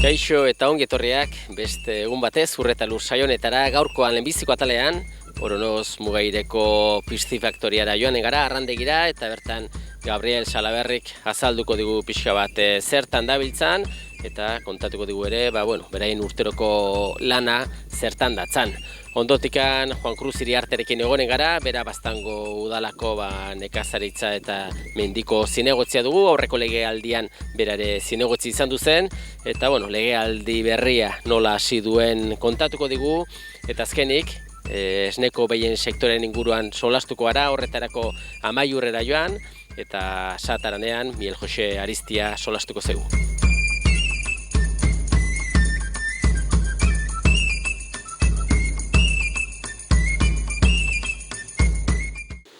Kaixo eta ongi etorriak beste egun batez Urre eta Lur saio honetara. Gaurkoan lehenbiziko atalean Oronoz Mugaireko piscifaktoriara joanen gara, arrandegira, eta bertan Gabriel Salaberrik azalduko digu pixka bat zertan dabiltzan, eta kontatuko digu ere, beraien urteroko lana zertan datzan. Ondotikan Juan Cruz Iriarterekin egonen gara, bera Baztango udalako nekazaritza eta mendiko zinegotzia dugu, aurreko legealdian berare zinegotzi izan duzen, eta legealdi berria nola hasi duen kontatuko digu, eta azkenik, esneko behien sektoren inguruan solastuko gara, horretarako Amaiurrera joan, eta Sataranean Miel Jose Aristia solastuko zegu.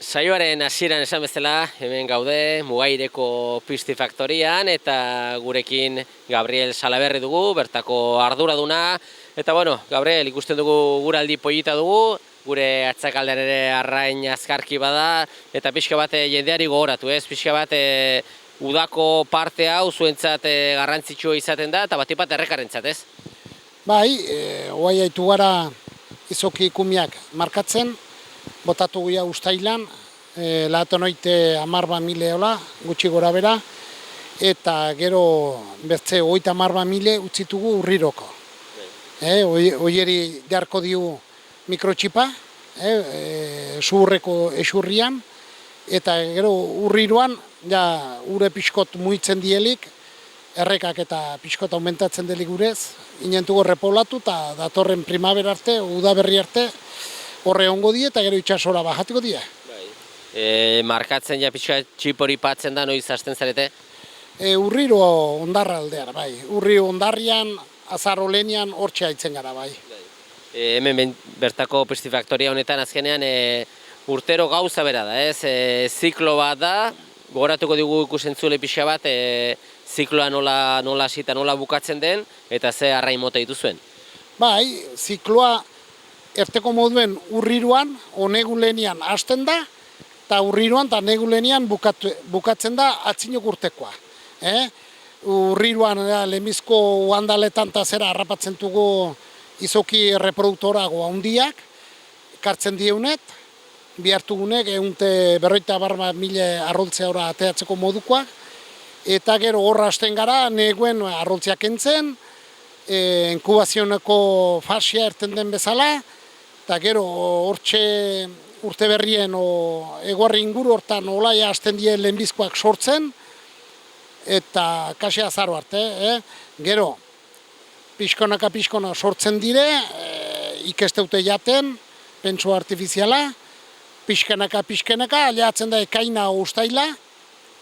Saioaren hasieran esan bezala, hemen gaude Mugaireko piscifaktorian, eta gurekin Gabriel Salaberri dugu, bertako arduraduna. Eta Gabriel, ikusten dugu guraldi polita dugu, gure atzakaldean ere arrain azkarki bada, eta pixka bat jendeari gogoratu, ez? Pixka bat udako parte hau zuentzat garrantzitsua izaten da, eta bat errekarentzat, ez? Bai, oai haitu gara izoki kumiak markatzen, botatu guia ustailan, lahaten oite 10.000 eola, gutxi gora bera, eta gero bertze 30.000 utzitugu urriroko. Oieri jarko diu mikrotxipa, zuhurreko esurrian, eta gero urriruan, ure pixkot muitzen dielik, errekak eta pixkot aumentatzen delik gurez, inentuko repoblatu, eta datorren primavera arte, udaberri arte, horre ongo die eta gero itxasora bajatiko die. Markatzen ja pixka txipori patzen da, noiz hasten zarete? Urriro ondarra aldear, bai. Urriro ondarrian, azar olenian, hortxe haitzen gara, bai. Hemen bertako piscifaktoria honetan azkenean urtero gauza bera da, ez? Ziklo bat da, gogoratuko digu ikusentzule pixka bat, zikloa nola hasita, nola bukatzen den, eta ze arrain mota dituzuen? Bai, zikloa erteko moduen urriruan, onegulenian hasten da, eta urriruan eta negulenian bukatzen da atzinok urtekoa. Urriruan lehenbizko uandaletan eta zera harrapatzen dugu izoki reproduktorago handiak, kartzen dieunet, bihartugunek 150.000 arroltzea ora ateatzeko modukoa, eta gero horra hasten gara, neguen arroltzeak entzen, inkubazioneko fasia erten den bezala, eta gero hortxe urte berrien eguarri inguru hortan olaia hasten die lehenbizkoak sortzen, eta kasi azaro arte. Gero, pixkonaka sortzen dire, ikesteute jaten, pentsu artifiziala, pixkenaka, aliatzen da ekaina ustaila,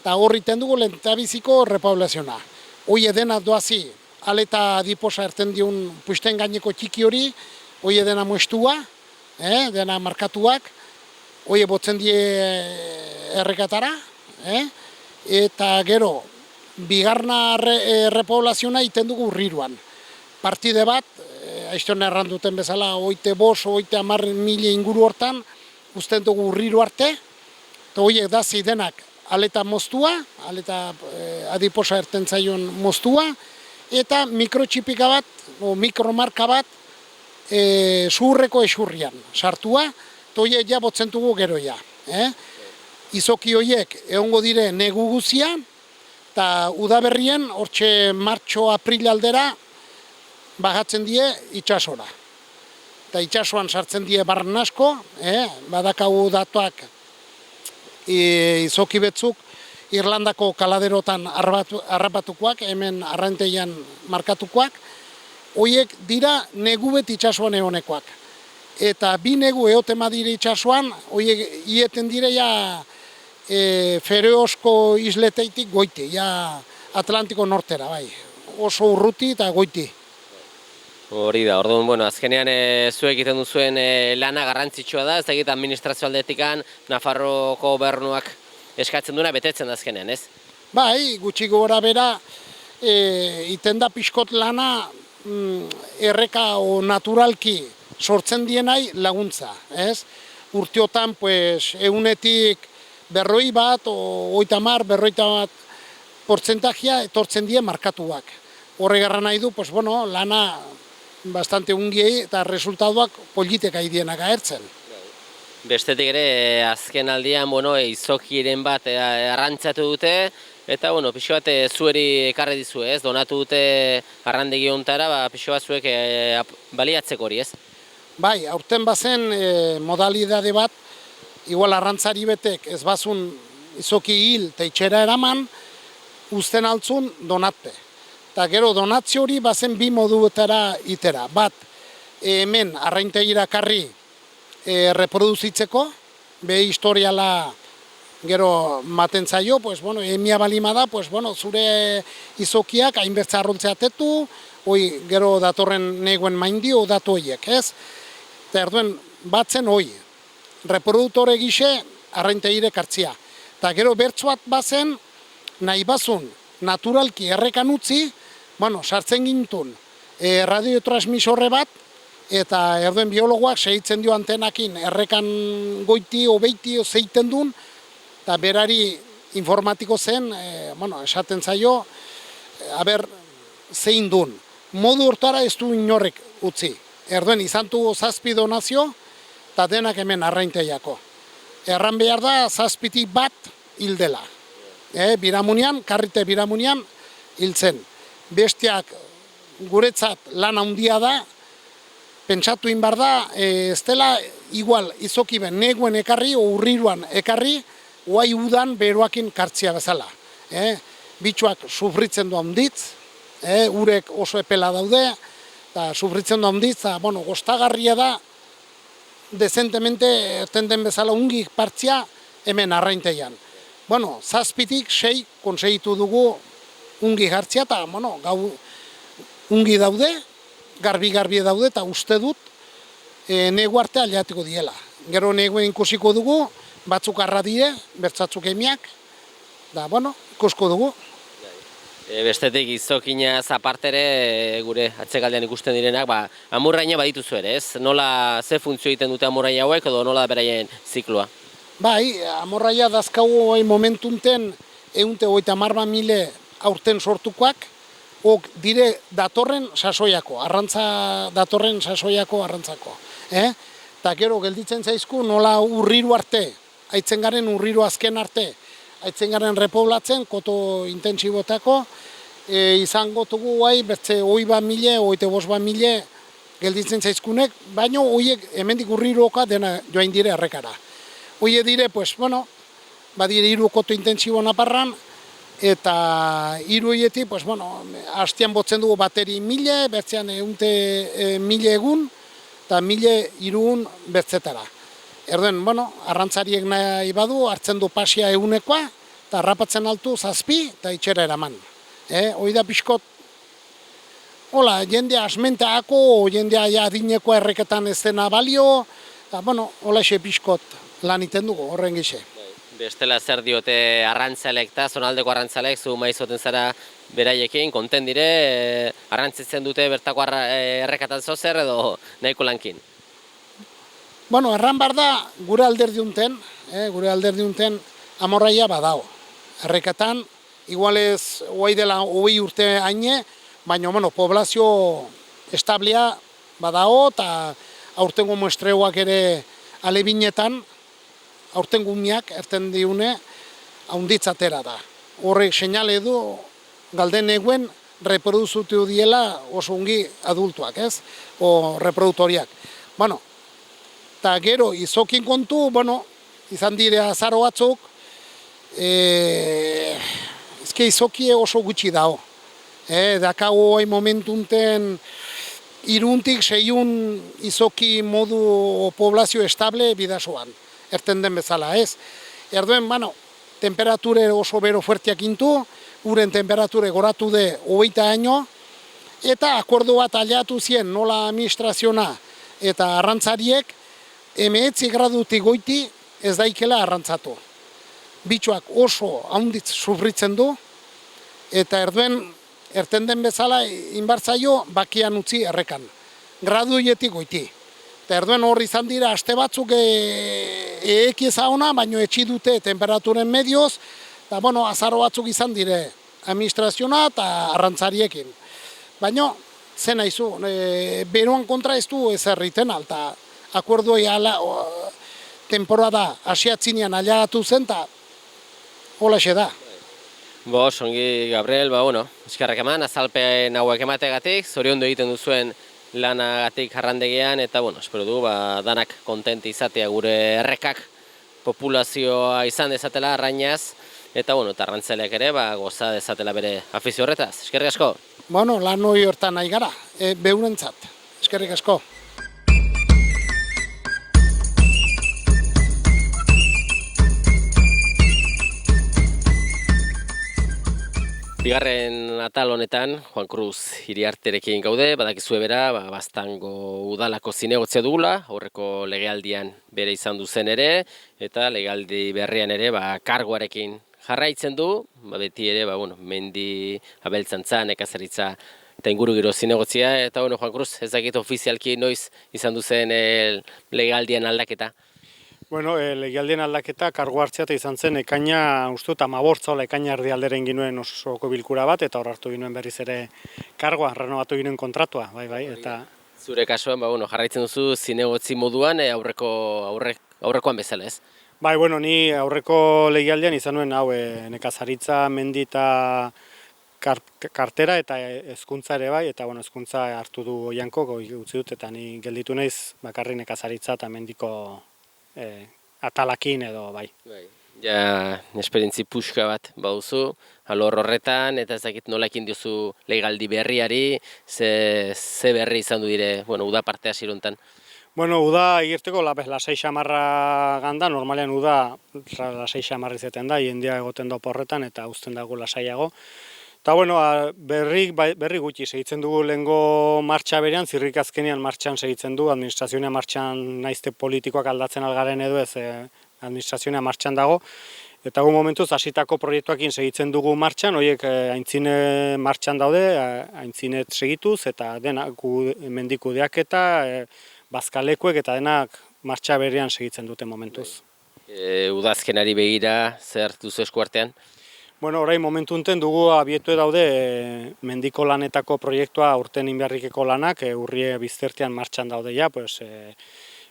eta horriten dugu lehentabiziko repoblaziona. Hoi edena doazi, aleta adiposa erten diun puisten gaineko txiki hori, hoi edena moestua, dena markatuak, hoi botzen die errekatara, eta gero, bigarna repoblaziona iten dugu urriruan. Partide bat, aizton erranduten bezala, 50.000 inguru hortan, usten dugu urriru arte, eta horiek da zidenak aleta moztua, aleta adiposa erten zaion moztua, eta mikrotxipika bat, mikromarka bat, zuhurreko esurrian sartua, eta horiek ja botzen dugu geroia. Izoki horiek egongo dire negu guzian, eta udaberrien, hortxe martxo-april aldera, bajatzen die itxasora. Eta itxasoan sartzen die barren asko, badakagu datuak izoki betzuk, Irlandako kaladerotan harrapatukoak, hemen arranteian markatukoak, horiek dira negu bet itxasuan egonekoak. Eta bi negu eotema dire itxasuan, horiek ieten dire ja Feroeosko isleteitik goiti, ja Atlantiko nortera, bai. Oso urruti eta goiti. Hori da, orduan, azkenean zuek egiten duzuen lana garrantzitsua da, ez da egiten administrazio aldetikan, Nafarroko gobernuak eskatzen duena betetzen da azkenean, ez? Bai, gutxi gora bera, iten da pixkot lana erreka o naturalki sortzen dienai laguntza, ez? Urtiotan, egunetik 40 bat, o 30, 40 bat portzentajia etortzen die markatuak. Horregarra nahi du, pues, bueno, lana bastante ungiei eta resultadoak politek aidienak ahertzen. Bestetik ere, azken aldian, izokiren bat arrantzatu dute, eta, pixo bat zueri ekarri dizu, ez? Donatu dute arrandegi hontara, pixo bat zuek baliatzeko hori, ez? Bai, aurten bazen modalidade bat, igual arrantzari betek ez bazun izoki hil eta itxera eraman, uzten altzun donatpe. Eta gero donatzi hori bazen bi moduetara itera. Bat, hemen arraintegira karri reproduzitzeko, be historiala gero maten zaio, pues, bueno, emia balima da, pues, bueno, zure izokiak hainbertza arroltzea tetu, gero datorren neguen maindio datu horiek, ez? Eta erduen batzen hoi, reproduktore gise arraintegire kartzia. Eta gero bertsuat bazen, nahi bazun naturalki errekan utzi, bueno, sartzen gintun radiotransmisorre bat, eta erduen biologoak segitzen dio antenakin errekan goiti, obeiti, zeiten duen, eta berari informatiko zen, esaten zaio, aber zein duen. Modu hortara ez du inorrek utzi. Erduen izan du zazpi donazio, eta denak hemen arrainteiako. Erran behar da, zazpitik bat hildela. Biramunian, karrite biramunian hiltzen. Bestiak guretzat lan handia da, pentsatu inbar da, ez dela igual izokiben neguen ekarri, o urriruan ekarri, guai udan beroakin kartzia bezala. Bitxuak sufritzen du handitz, urek oso epela daude, eta sufritzen du handitz, eta, gostagarria da, dezentemente ertenden bezala ungi partzia hemen arrainteian. Zazpitik 6 konseitu dugu ungi jartzia, eta, gau ungi daude, garbi daude, eta uste dut negu arte aliatiko diela. Gero neguen ikusiko dugu, batzuk arra dire, bertzatzuk emiak, da, ikusko dugu. Bestetik izokinaz apartere gure atzekaldean ikusten direnak, amurraina badituzu ere, ez? Nola, ze funtzio egiten dute amurraina hauek, edo nola beraien zikloa? Bai, amurraia dazkagu momentunten 150.000 aurten sortukoak, dire datorren sasoiako, arrantza datorren sasoiako arrantzako. Eta gero gelditzen zaizku nola urriru arte, haitzen garen urriru azken arte, haitzen garen repoblatzen, koto intentsibotako, izango dugu guai, bertze 25.000 gelditzen zaizkunek, baina horiek hemendik urriruoka dena joain dire errekara. Hoie dire, badire iru koto intentsibo naparran, eta hiru horietik, hastian botzen dugu bateri 1.000, bertzean 1.000 egun, eta 1.000 iruun bertzetara. Erduen, arrantzariek nahi badu, hartzen du pasia egunekoa, eta harrapatzen altu zazpi, eta itxera eraman. Hoi da pixkot, jendea asmentaako, jendea adinekoa erreketan ez dena balio, eta, hola xe pixkot lan iten dugu, horren gixe. Bestela zer diote arrantzalek eta zonaldeko arrantzalek, zu maizoten zara beraiekin, konten dire, arrantzitzen dute bertako errekatan zozer edo nahiko lankin? Erran bar da, gure alderdiunten amorraia badao. Errekatan, igualez, oai dela 20 urte haine, baina, poblazio establia badao, eta aurtengo muestreuak ere alebinetan, aurten gumiak, erten diune, haunditzatera da. Horrek seinale du, galden eguen, reproduzutu diela oso ungi adultuak, ez? O reproduktoriak. Eta gero, izokin kontu, izan dire azaro batzuk, ezke izokie oso gutxi dao. Dakago hoi momentunten, iruntik seiun izoki modu poblazio estable bidasoan. Erten den bezala, ez? Erduen, temperature oso bero fuertiak intu, uren temperature goratu de 20 aino, eta akordo bat aliatu zien nola administraziona eta arrantzariek, 19 gradutik goiti ez daikela arrantzatu. Bitxoak oso haunditz sufritzen du, eta erduen, erten den bezala, inbartzaio bakian utzi errekan. Graduietik goiti. Eta erduen hor izan dira, aste batzuk eki ezauna, baino etxi dute temperaturen medioz, eta azaro batzuk izan dire administraziona eta arrantzariekin. baina zen haizu, beroan kontra ez du ezer iten alta, akuerduei ala, temporada asiatzinean aliagatu zen, eta holaxe da. Songi, Gabriel, eskerrak eman, azalpen hauek emategatik, zoriondu egiten duzuen lanagatik arrandegian, eta, espero du, danak kontenti izatea gure errekak populazioa izan dezatela arrainaz, eta, eta arrantzaleak ere, goza dezatela bere afizio horretaz. Eskerrik asko? Lan hori hortan nahi gara, beurentzat. Eskerrik asko. Bigarren atal honetan, Juan Cruz Iriarterekin gaude, badakizue bera, Baztango udalako zinegotzia dugula, aurreko legealdian bere izan duzen ere, eta legealdi berrian ere, karguarekin jarraitzen du, beti ere, mendi abeltzantza, nekazaritza eta ingurugiro zinegotzia, eta Juan Cruz, ez dakit ofizialki noiz izan duzen legealdian aldaketa? Legialdien aldaketa kargu hartzea eta izan zen ekaina, uste dut, 15 ekaina erdialderen ginuen osoko bilkura bat, eta hor hartu ginen berriz ere kargoa, renovatu ginen kontratua, bai, eta... Zure kasuan, jarraitzen duzu zinegotzi moduan aurrekoan bezala, ez? Ni aurreko legialdian izan nuen hau nekazaritza, mendi eta kartera eta hezkuntza ere bai, eta hezkuntza hartu du Oianko, utzi dut, eta ni gelditu naiz bakarrik nekazaritza eta mendiko atalakin edo bai. Ja, esperientzi puxka bat baduzu, alor horretan, eta ez dakit nola ekin diozu legaldi berriari, ze berri izan du dire, uda parte hasierontan? Uda egirteko lasai xamarra ganda, normalean uda lasai xamarri zeten da, jendia egoten da porretan eta uzten dago lasaiago. Eta berri gutxi segitzen dugu lehengo martxa berean, zirrik azkenean martxan segitzen du, administrazioa martxan naizte politikoak aldatzen algaren edo ez administrazioa martxan dago. Eta gu momentuz hasitako proiektuakin segitzen dugu martxan, horiek aintzine martxan daude, aintzinet segituz, eta denak mendikudeak eta bazkalekuek eta denak martxa berean segitzen dute momentuz. Udazkenari begira, zer duzu eskuartean? Orain momentu enten dugu abietu daude mendiko lanetako proiektua urten inberrikeko lanak, urrie biztertean martxan daude ja,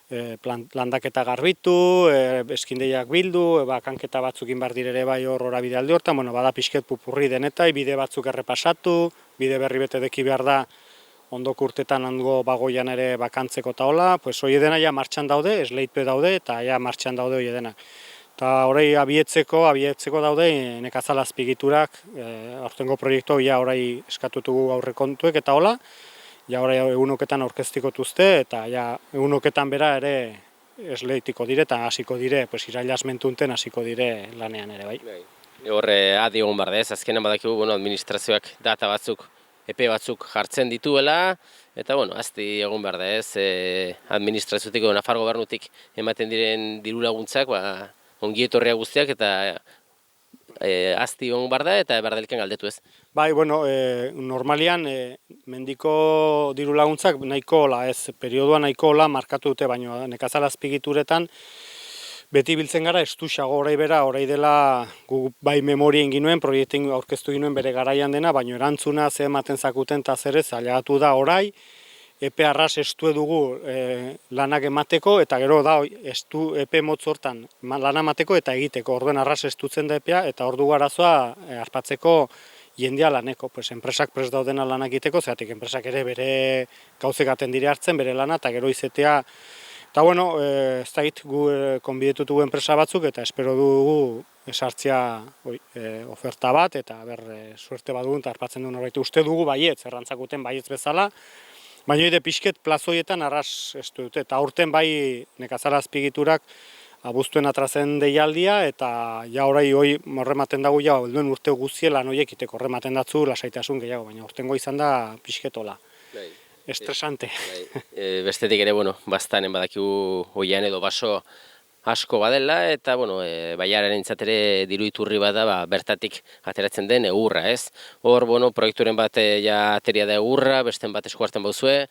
landaketa garbitu, eskindeiak bildu, kanketa batzuk inbar direre bai horra bide alde hortan, bada pixket pupurri denetai, bide batzuk errepasatu, bide berri bete deki behar da, ondoko urtetan hango bagoian ere bakantzeko eta hola, hori dena ja martxan daude, esleitpe daude eta ja martxan daude hori dena. Eta horrei abietzeko daude nekazal azpigiturak, aurtengo proiektu ja horai eskatutugu aurrekontuek eta hola, ja horai egunoketan aurkeztikotuzte eta ja egunoketan bera ere esleitiko dire eta hasiko dire, irailaz mentunten hasiko dire lanean ere bai. Horre adi egon behar da ez, azkenan badakigu administrazioak data batzuk, epe batzuk jartzen dituela, eta azti egon behar da ez, administraziotik edo Nafar gobernutik ematen diren diru laguntzak, ongietorria guztiak eta azti egon behar da eta berdelken galdetu ez. Normalian mendiko diru laguntzak nahiko hola, ez perioduan nahiko hola markatu dute, baina nekazal azpigituretan beti biltzen gara estuxago orai bera, orai dela gu bai memorien ginuen, proiektin aurkeztu ginuen bere garaian dena, baina erantzuna ze ematen zakuten eta zer ez, alegatu da orai, epe arras estu dugu lanak emateko, eta gero da estu epe motz hortan lana emateko eta egiteko, orduen arras estutzen da epea, eta ordu garazoa harpatzeko jendea laneko. Enpresak prest daudena lanak egiteko, zeratik enpresak ere bere gauzegaten dire hartzen, bere lana, eta gero izetea. Eta ez da hit gu konbidetutu enpresa batzuk, eta espero dugu esartzea oferta bat, eta suerte bat dugun, eta harpatzen duen horretu uste dugu baietz, errantzakuten baietz bezala, baina hori pixket plazoietan arras ez dute, eta aurten bai nekazal azpigiturak abuztuen atrazen deialdia, eta ja orai horrematen dago ja, duen urte guztie lan horiek iteko horrematen datzu lasaitasun gehiago, baina urtengo izan da pixketola. Estresante. Bestetik ere, baztanen badakigu oian edo baso asko badela, eta baiaren ere diru iturri bada bertatik ateratzen den egurra, ez? Hor, proiekturen bat ateria da egurra, besten bat eskuarten bauzue.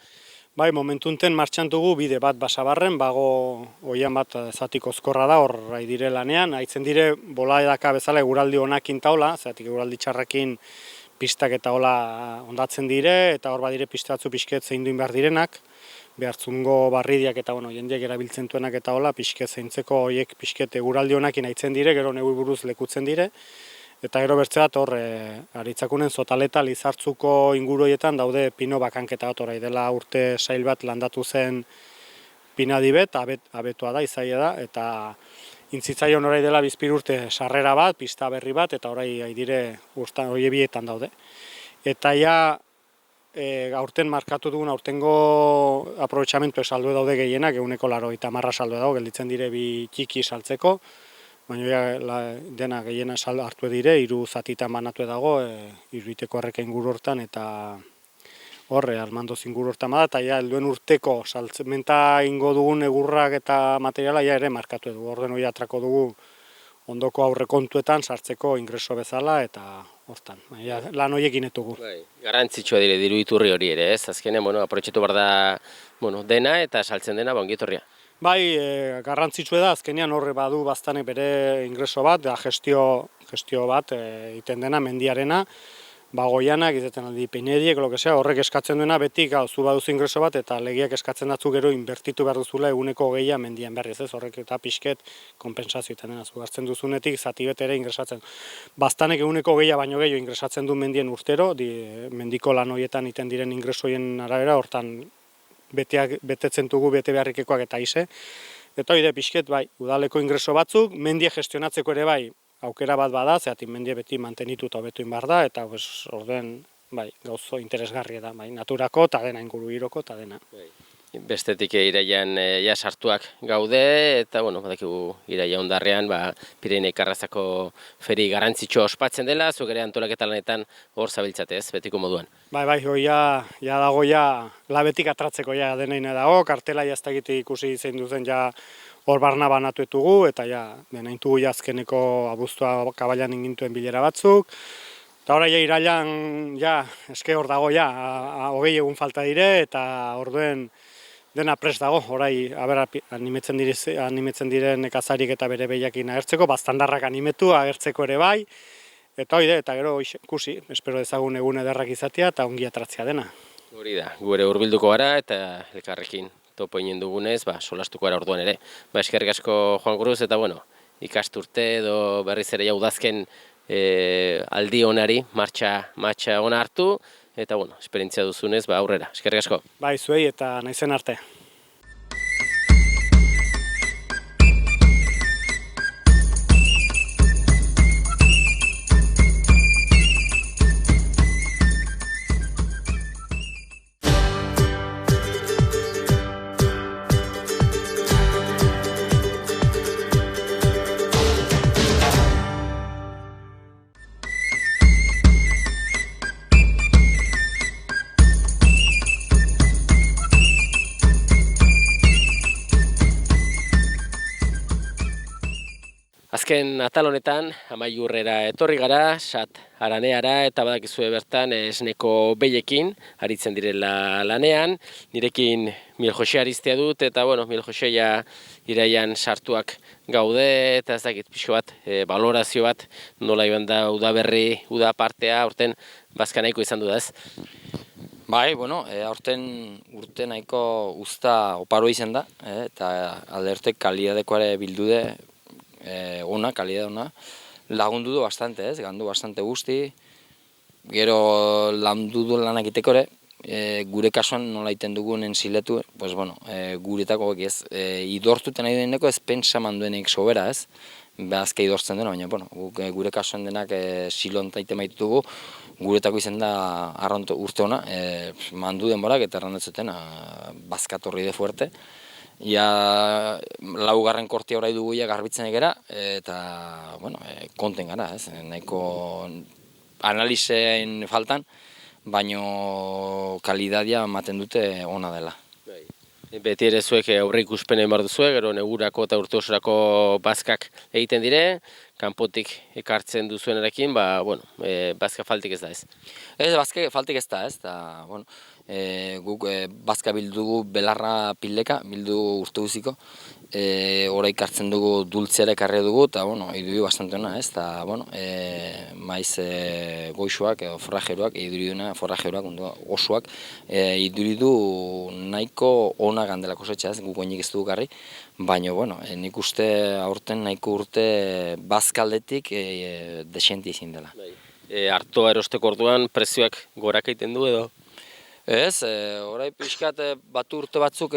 Bai, momentunten martxan dugu bide bat basabarren, bago oian bat zatik ozkorra da, hor dire lanean, haitzen dire bola edaka bezala eguraldi honakin taula, zatik eguraldi txarrakin pistak eta hola ondatzen dire, eta hor badire pista batzu pixket zeinduin behar direnak, behartzungo barridiak eta jendeak erabiltzen duenak eta hola, pixket zeintzeko horiek pixket eguraldi honakin aitzen dire, gero negu buruz lekutzen dire, eta gero bertze bat hor, aritzakunen Zotaleta Lizartzuko inguruetan daude pino bakanketa bat orai dela urte sail bat landatu zen pinadibet, abetua da, izaia da, eta intzitzaion orai dela bizpir urte sarrera bat, pista berri bat, eta orai dire hori bietan daude. Eta ja, aurten markatu dugun, aurtengo aprobetxamentu saldu daude gehienak, eguneko 80 saldu dago, gelditzen dire bi txiki saltzeko, baina dena gehiena hartu dire, 3 zatitan banatu dago, iruditeko erreka inguru hortan, eta horre, Armandoz inguru hortan bada, eta ja, helduen urteko saltzementa ingo dugun egurrak eta materiala ja ere markatu dugu. Orden hori atrako dugu ondoko aurrekontuetan sartzeko ingreso bezala, eta hortan, lan horiekin etugu. Garrantzitsua dire diru iturri hori ere, ez? Azkenean, aprobetxatu behar da dena eta saltzen dena ongietorria. Bai, garrantzitsua da, azkenean horre badu baztane bere ingreso bat, da gestio bat egiten dena mendiarena, bagoianak, izaten aldi peineriek, horrek eskatzen duena beti, zu baduzu ingreso bat, eta legiak eskatzen datzu gero inbertitu behar duzula eguneko 20 mendian berriz, ez? Horrek eta pixket konpentsazio egiten dena, zu hartzen duzunetik zati bet ere ingresatzen. Baztanek eguneko 20 baino gehiago ingresatzen du mendien urtero, mendiko lan horietan iten diren ingresoien arabera, hortan betetzen dugu bete beharrikekoak eta ize. Eta hori pixket, bai, udaleko ingreso batzuk, mendie gestionatzeko ere bai, aukera bat bada, zeatik mendie beti mantenitu eta hobetu behar da, eta orden gauzo interesgarria da, naturako eta dena, inguru giroko eta dena. Bestetik iraian sartuak gaude, eta badakigu iraia hondarrean Pirinei Karrazako feri garrantzitsua ospatzen dela, zuk ere antolaketa lanetan hor zabiltzate ez, betiko moduan. Bai, hori dago labetik atratzeko deneina dago, kartela jaztakit ikusi zein duzen hor barna banatuetugu, eta denaintugu azkeneko abuztua kabailan ingintuen bilera batzuk. Eta hori irailan eske hor dago 20 egun falta dire, eta orduen dena prest dago, orai animetzen diren nekazarik eta bere behiakin agertzeko, baztandarrak animetu agertzeko ere bai, eta hori eta gero ikusi, espero dezagun egun ederrak izatea eta ongi atratzea dena. Hori da, gure hurbilduko gara eta elkarrekin topo inen dugunez, solastuko gara orduan ere. Eskerrik asko Juan Cruz, eta ikasturte edo berriz ere udazken aldi onari martxa ona hartu, eta esperientzia duzunez aurrera. Eskerrik asko. Bai, zuei eta naizen arte. Azken atal honetan, Amaiurrera etorri gara, Sat Araneara, eta badakizue bertan esneko behiekin aritzen direla lanean. Nirekin Mil Jose Aristea dut, eta Mil Jose iraian sartuak gaude, eta ez dakit pixo bat, balorazio bat, nola iban da udaberri, uda partea, aurten bazka nahiko izan du da ez? Bai, aurten urte nahiko uzta oparo izan da, eta aldertek kalidadekoare bildude, ona, kalidad ona, lagundu du bastante, gandu bastante guzti, gero lagundu du lanak itekore, gure kasuan nola iten dugun enziletu, guretako idortuten nahi deneko ez pentsa manduenik sobera, azke idortzen dena, baina, gure kasuan denak silon taite maitu dugu, guretako izan da urte ona, mandu denborak eta errandetzuten bazkatorri de fuerte, laugarren kortia orai dugu garbitzen egera, eta konten gara, nahiko analizein faltan, baino kalidadia ematen dute ona dela. Beti ere zuek aurre ikuspenen behar duzuek, gero negurako eta urte osorako bazkak egiten dire, kanpotik ekartzen duzuenarekin, bazka faltik ez da ez. Ez, bazka faltik ez da, ez, eta, bueno, guk bazka bildu dugu belarra pileka, bildu urte guziko, oraik hartzen dugu dultzeara ekarri dugu, eta, bueno, iduri bastante ona, ez, eta, bueno, maiz goixoak, forrajeroak, iduri forrajeroak, osoak, iduri du nahiko ona gandela kosetxa, ez, guk oinik ez dugu garri, baina, bueno, nik uste aurten nahiko urte bazkaldetik desenti izin dela. Artoa erosteko orduan prezioak gorak egiten du edo? Ez, orai pixkat batu urte batzuk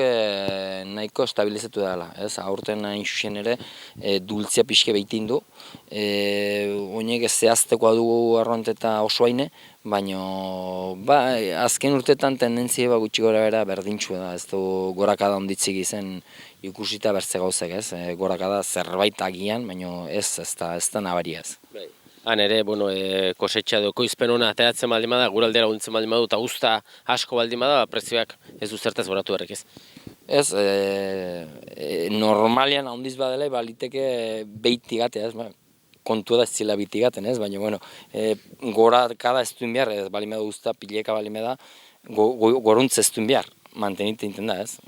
nahiko estabilizatu dela, ez, aurten hain xuxen ere dultzia pixke behitin du, oinek zehaztekoa dugu arronteta oso haine, baina azken urtetan tendentzia gutxi gora bera berdintxu da, ez du gorakada onditzik izen ikusita bertze gauzek, ez, gorakada zerbait agian, baina ez da nabari ez. Han ere, kosetxa edo ekoizpen ona ateratzen baldin bada, guraldera laguntzen baldin badu, eta usta asko baldin bada, prezioak ez du zertaz goratu berrek ez. Ez, normalian handiz badela, baliteke beiti gatea, ez, kontua da ez zila biti gaten, ez, baina, gorakada ez duen behar, ez, baldin bada usta pileka baldin bada, goruntz ez duen behar. Mantenite inten da, ez?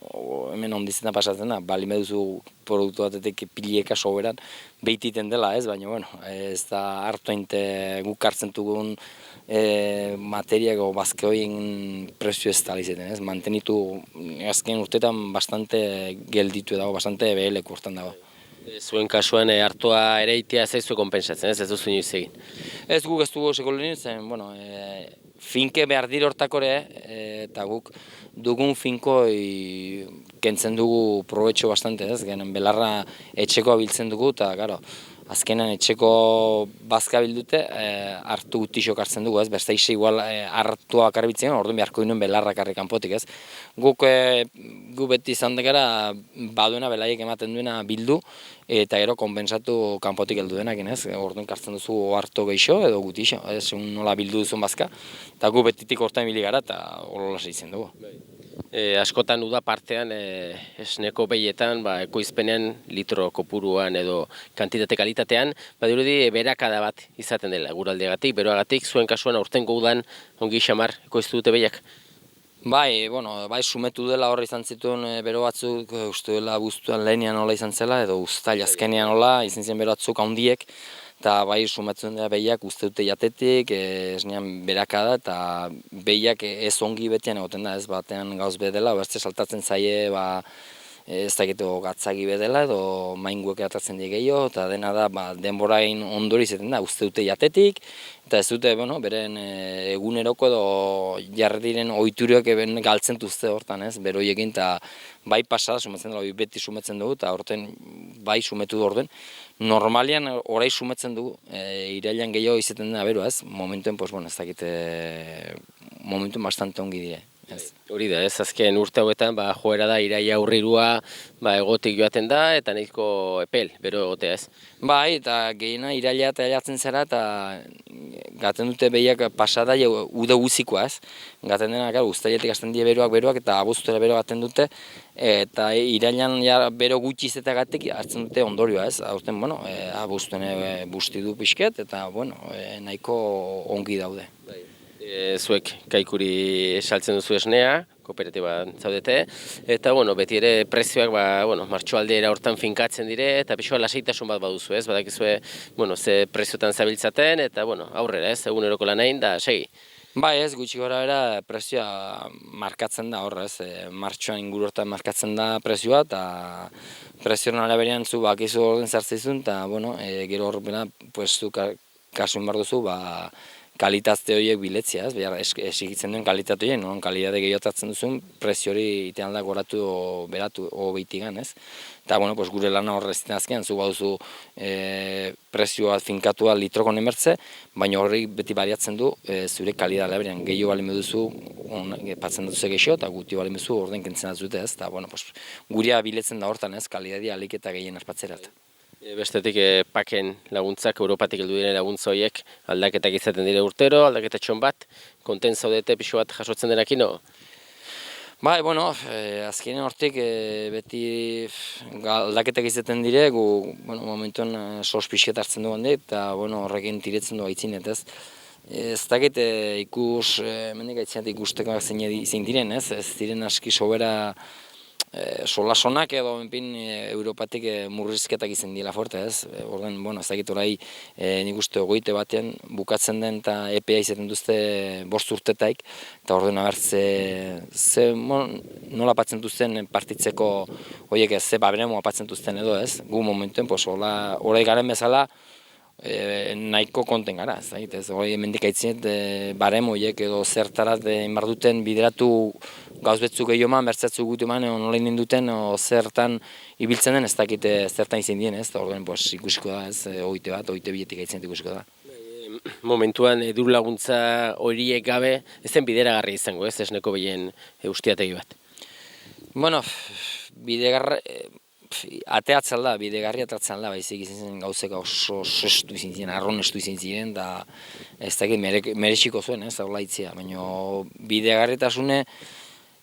Hemen ondizetan pasatzen da, bali meduzu produktu batetik pileka soberan behititen dela, ez? Baina, ez da hartu inte guk hartzen dugun materiako bazke horien prezio ez da izeten, ez? Mantenitu azken urtetan bastante gelditu dago, bastante beheleku hortan dago. Zuen kasuan hartoa ereitea zaizu konpensatzen, ez duzu inoiz egin? Ez guk ez dugu sekolenin zen, finke behar dire hortakore, eta guk dugun finko kentzen dugu probetxo bastante, ez? Genen belarra etxeko abiltzen dugu, eta azkenan etxeko bazka bildute, hartu gutixok hartzen dugu, ez? Bersteixe igual hartua akarbitzen, orduan beharko ginen belarra karri kanpotik, ez? Guk beti izan gara baduena belaiek ematen duena bildu, eta gero konpentsatu kanpotik heldu denakin, ez? Orduan kartzen duzu harto geixo edo gutixo, ez? Nola bildu duzun bazka, eta gu betitik hortan ibili gara, eta horola izen dugu. Askotan uda partean, esneko behietan, ekoizpenean litro kopuruan edo kantitate kalitatean, badirudi berakada bat izaten dela guraldeagatik, beroagatik, zuen kasuan aurtengo udan ongi xamar ekoiztu dute behiak? Bai, sumetu dela horre izan zituen bero batzuk, uste dela buztuan lehenean nola izan zela, edo uztail azkenean nola, izan zen bero batzuk handiek, eta bai sumetzen dira behiak uste dute jatetik, esnean berakada, eta behiak ez ongi betian egoten da, ez batean gauz bedela, bertze saltatzen zaie, ez dakit gatzagi bedela, edo mainguek atatzen die gehiago, eta dena da denborain ondori izaten da, uste dute jatetik, eta ez dute, beren eguneroko edo jarri diren ohiturak galtzen duzte hortan, ez, beroiekin, eta bai pasada sumetzen dela, beti sumetzen dugu, eta horten bai sumetu du orden. Normalian orai sumetzen dugu, irailan gehiago izaten da bero, ez, momentuen, ez dakit, momentuen bastante ongi dire. Hori da, ez azken urte hauetan joera da iraia aurrirua egotik joaten da eta nahiko epel, bero egotea ez. Bai, eta gehiena iraila eta jatzen zera eta gaten dute behiak pasada ude guzikoa ez. Gaten dena, uztailetik hasten die beroak eta abuztuera bero gaten dute eta irailan bero gutxi izetagatik hartzen dute ondorioa ez. Aurten, abuztuen busti du pixket eta nahiko ongi daude. Zuek kaikuri saltzen duzu esnea, kooperatiban zaudete, eta beti ere prezioak martxoaldera hortan finkatzen dire, eta pixoa lasaitasun bat baduzu, ez? Badakizue, ze preziotan zabiltzaten, eta aurrera, ez? Eguneroko lanain, da segi. Bai ez, gutxi gora bera prezioa markatzen da horrez, martxoan inguru hortan markatzen da prezioa, eta prezioan araberian zu bakizu orden zartzizun, eta gero horrela, zu kasuin behar duzu, kalitate horiek biletzia, esigitzen duen kalitate horiek, non kalitate gehiotatzen duzun, prezio hori itean da goratu o beratu o behitigan, ez? Eta, gure lana horrezten azkean, zu baduzu prezioa finkatua litroko nemertze, baina horri beti bariatzen du zure kalidade labrean. Gehiago balin duzu, patzen duzu gehiago, eta guti balin duzu orden kentzen dute, ez? Eta, guria biletzen da hortan, ez? Kalidadea alik eta gehien aspatzerat. Bestetik paken laguntzak, Europatik heldu diren laguntza horiek aldaketak izaten dire urtero, aldaketatxon bat, konten zaudete pixo bat jasotzen denakin, no? Bai, bueno, azkenean hortik beti aldaketak izaten dire, gu momentuan sos pixket hartzen dugu handi, eta horrekin tiretzen du aitzinet, ez. Ez dakit mendik aitzinet ikusteko zein diren, ez diren aski sobera solasonak edo Europatik murrizketak izan dira forte, ez. Orduan, ez dakit orai nik uste 21 batean bukatzen den eta EPA izaten duzte 5 urtetaik, eta orduan nola apatzen duzten partitzeko horiek ze baberemo apatzen duzten edo, ez. Gu momentuen, orai garen bezala, nahiko konten gara, ez hori hemendik aitzinet barem horiek edo zertarat inbar duten bideratu gauz betzuk gehioman, bertzatzu gutu eman, nola indien duten, zertan ibiltzen den ez dakite zertan izan dien, ez, eta orduan ikusiko da, ez, oite biletik aitzinet ikusiko da. Momentuan diru laguntza horiek gabe, ez zen bideragarri izango, ez, esneko behien ustiategi bat? Ateatzen da, bidegarri ateatzen da, baizik izan zen gauzeka oso estu izan ziren, arron estu izan ziren, eta ez dakit merexiko zuen, ez, hau laitzea, baina bidegarritasune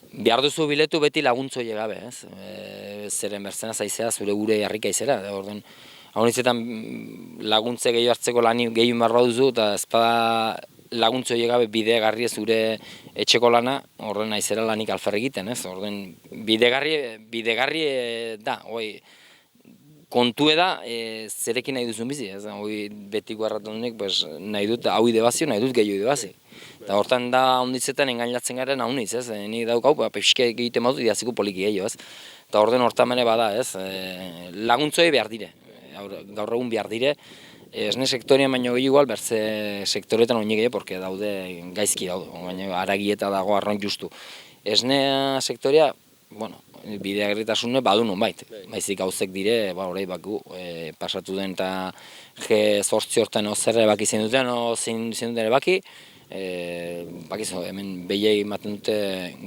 behar duzu biletu beti laguntzo gabe, ez, zeren bertzena zaizea, zure gure harrika izera, orduan, hau nintzetan laguntze gehiago hartzeko lani gehiago marra duzu, eta ezpada laguntzo gabe bidegarri zure etxeko lana, horren naizera lanik alfer egiten, ez? Orduan bidegarri da, kontue da zerekin nahi duzun bizi, ez? Betiko erratunik nahi dut hau idebazio, nahi dut gehiago idebazi. Eta hortan da onditzetan engainatzen garen hau niz, ez? Nik dauk hau, pepske egiten maut idaziko poliki gehiago, ez? Eta horren hortan mene bada, ez? Laguntzoi behar dire, gaur egun behar dire, esne sektorean baino gehi igual, bertze sektoretan oin gehiago, porque daude gaizki daude, aragieta dago arron justu. Esne sektorea, bidegarritasune badu nonbait, baizik gauzek dire, orai baku, pasatu den eta G8 hortan zer ebaki zein duten, zein duten ebaki, bakizu, hemen behiei ematen dute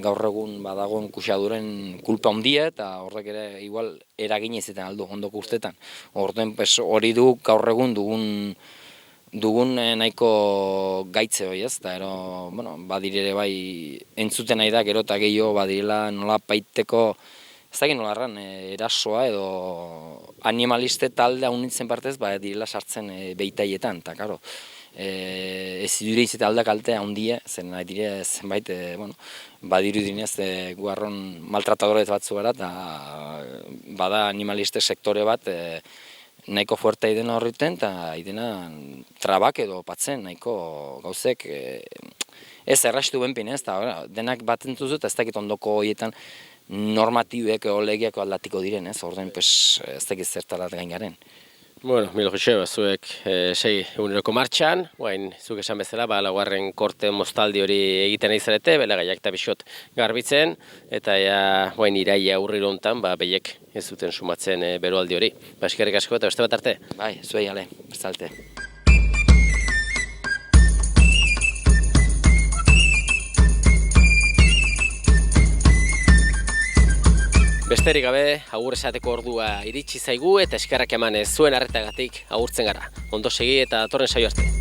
gaur egun badagoen kuxaduren kulpa ondia eta horrek ere igual eragin izaten aldu ondoko urtetan. Orduan hori du gaur egun dugun nahiko gaitze hori, ez? Eta badirere bai entzuten nahi da gero eta gehiago badirela nola paiteko, ez dakit nola erran, erasoa edo animaliste talde hau nintzen partez badirela sartzen behitaietan, eta karo. Ez idure izate aldak altea handia, zen nahi dire zenbait, badiru dinez guarron maltratadore batzu gara, eta bada animaliste sektore bat nahiko fuerte idena horreten, eta idena trabak edo patzen nahiko gauzek ez errastu benpin, ez, eta denak baten duzu, eta ez dakit ondoko horietan normatibek o legiako aldatiko diren, ez, orduan ez dakit zertarat gain garen. Milo Joseba, zuek sei eguneroko martxan, zuk esan bezala, laugarren korte mostaldi hori egiten nahi zarete, belegaiak eta bixot garbitzen, eta iraia aurriro hontan, behiek ez zuten sumatzen beroaldi hori. Eskerrik asko eta beste bat arte. Bai, zuei ale, berzalte. Besterik gabe, agur esateko ordua iritsi zaigu eta eskerrak emanez zuen arretagatik agurtzen gara. Ondo segi eta datorren saio arte.